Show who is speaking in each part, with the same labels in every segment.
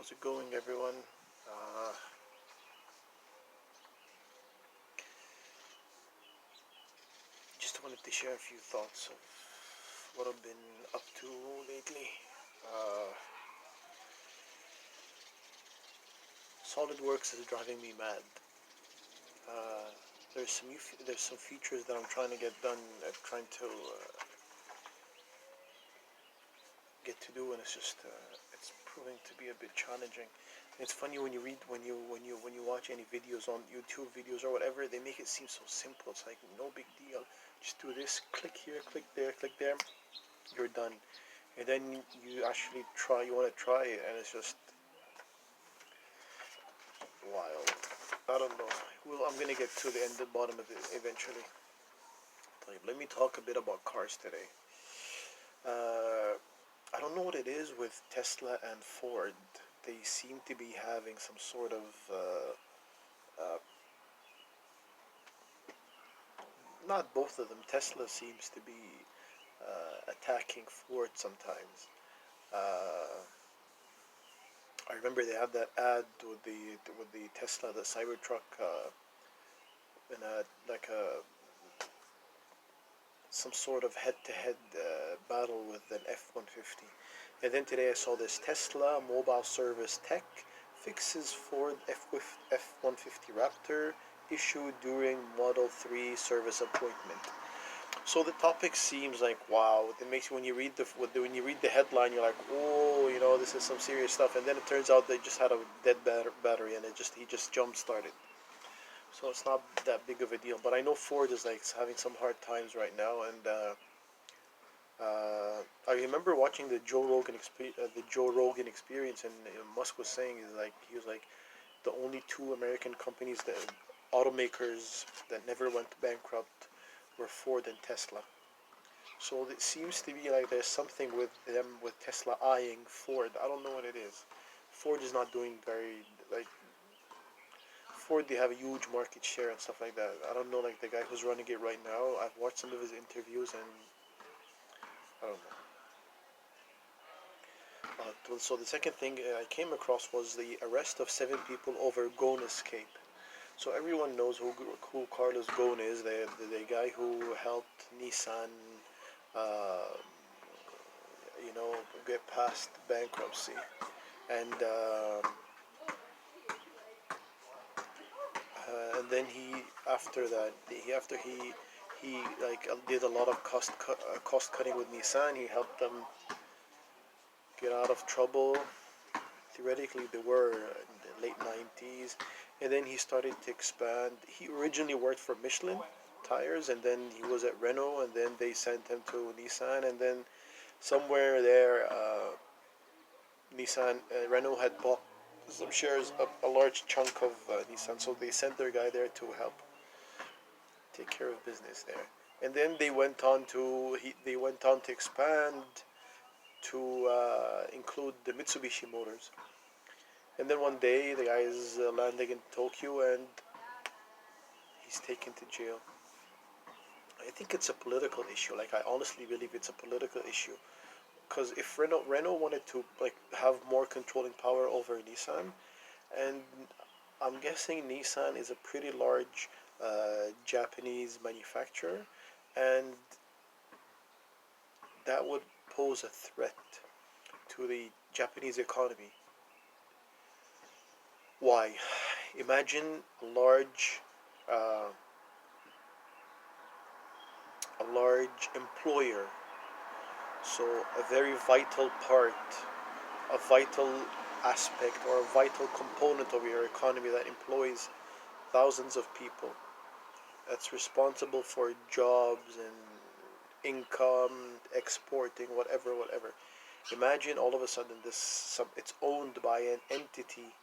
Speaker 1: How's it going, everyone? Just wanted to share a few thoughts of what I've been up to lately. Uh, SolidWorks is driving me mad. Uh, there's some features that I'm trying to get done, trying to get to do, and it's proving to be a bit challenging. It's funny when you read when you watch any videos on YouTube videos or whatever, they make it seem so simple. It's like no big deal. Just do this, click here, click there, you're done. And then you actually try, you want to try it, and it's just wild. I don't know. Well, I'm gonna get to the bottom of it eventually. Let me talk a bit about cars today. Uh, I don't know what it is with Tesla and Ford. They seem to be having some sort of uh, not both of them. Tesla seems to be attacking Ford sometimes. Uh, I remember they had that ad with the Tesla, the Cybertruck, in a like a some sort of head-to-head battle with an F-150. And then today I saw this Tesla mobile service tech fixes Ford F-150 Raptor issue during Model 3 service appointment. So the topic seems like wow. It makes you when you read the headline, you're like, oh, this is some serious stuff. And then it turns out they just had a dead battery, and he just jump started. So it's not that big of a deal. But I know Ford is like having some hard times right now, and I remember watching the Joe Rogan Experience, and Musk was saying is like he was like the only two American companies that automakers that never went bankrupt were Ford and Tesla. So it seems to be like there's something with them with Tesla eyeing Ford. I don't know what it is. Ford is not doing very like Ford. They have a huge market share and stuff like that. I don't know like the guy who's running it right now. I've watched some of his interviews and I don't know. So the second thing I came across was the arrest of 7 people over Ghosn escape. So everyone knows who Carlos Ghosn is, the guy who helped Nissan, uh, you know, get past bankruptcy. And and then after he like did a lot of cost cutting with Nissan. He helped them get out of trouble. Theoretically, they were in the late 90s, and then he started to expand. He originally worked for Michelin tires, and then he was at Renault, and then they sent him to Nissan, and then somewhere there, Renault had bought some shares, a large chunk of Nissan, so they sent their guy there to help take care of business there. And then they went on to expand to include the Mitsubishi Motors. And then one day the guy is landing in Tokyo and he's taken to jail. I think it's a political issue. Like I honestly believe it's a political issue because if Renault wanted to like have more controlling power over Nissan, and I'm guessing Nissan is a pretty large Japanese manufacturer, and that would pose a threat to the Japanese economy. Why? Imagine uh, a large employer, so a very vital part, a vital aspect or a vital component of your economy that employs thousands of people. That's responsible for jobs and income, exporting, whatever. Imagine all of a sudden it's owned by an entity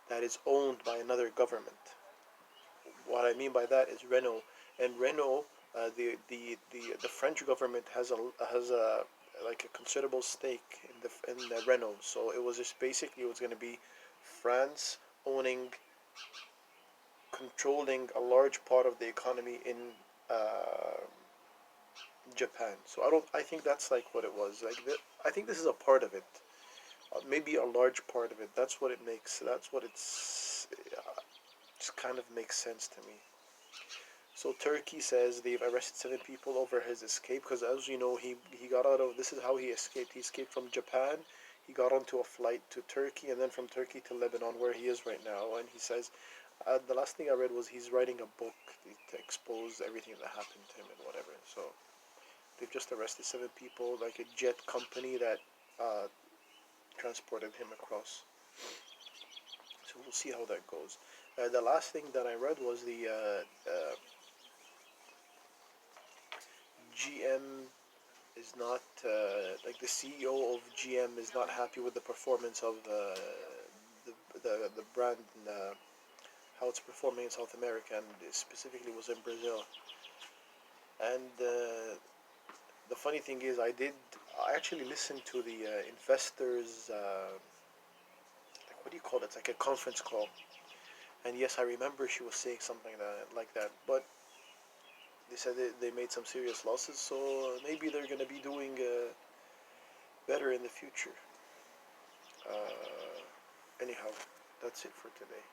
Speaker 1: that is owned by another government. What I mean by that is Renault, and Renault, the French government has a like a considerable stake in the Renault. So it was just basically it was going to be France owning, controlling a large part of the economy in uh, Japan. So I don't. I think that's like what it was. I think this is a part of it. maybe a large part of it. That's what it makes. That's what it's. Just kind of makes sense to me. So Turkey says they've arrested 7 people over his escape because, as you know, he got out of. This is how he escaped. He escaped from Japan. He got onto a flight to Turkey and then from Turkey to Lebanon, where he is right now. And he says, the last thing I read was he's writing a book to expose everything that happened to him and whatever. So they've just arrested 7 people, like a jet company that uh, transported him across. So we'll see how that goes. The last thing that I read was the GM is not like the CEO of GM is not happy with the performance of the brand and how it's performing in South America, and specifically was in Brazil. And the funny thing is, I actually listened to the investors like what do you call it? It's like a conference call. And yes, I remember she was saying something like that, but they said they made some serious losses, so maybe they're gonna be doing better in the future. Anyhow, that's it for today.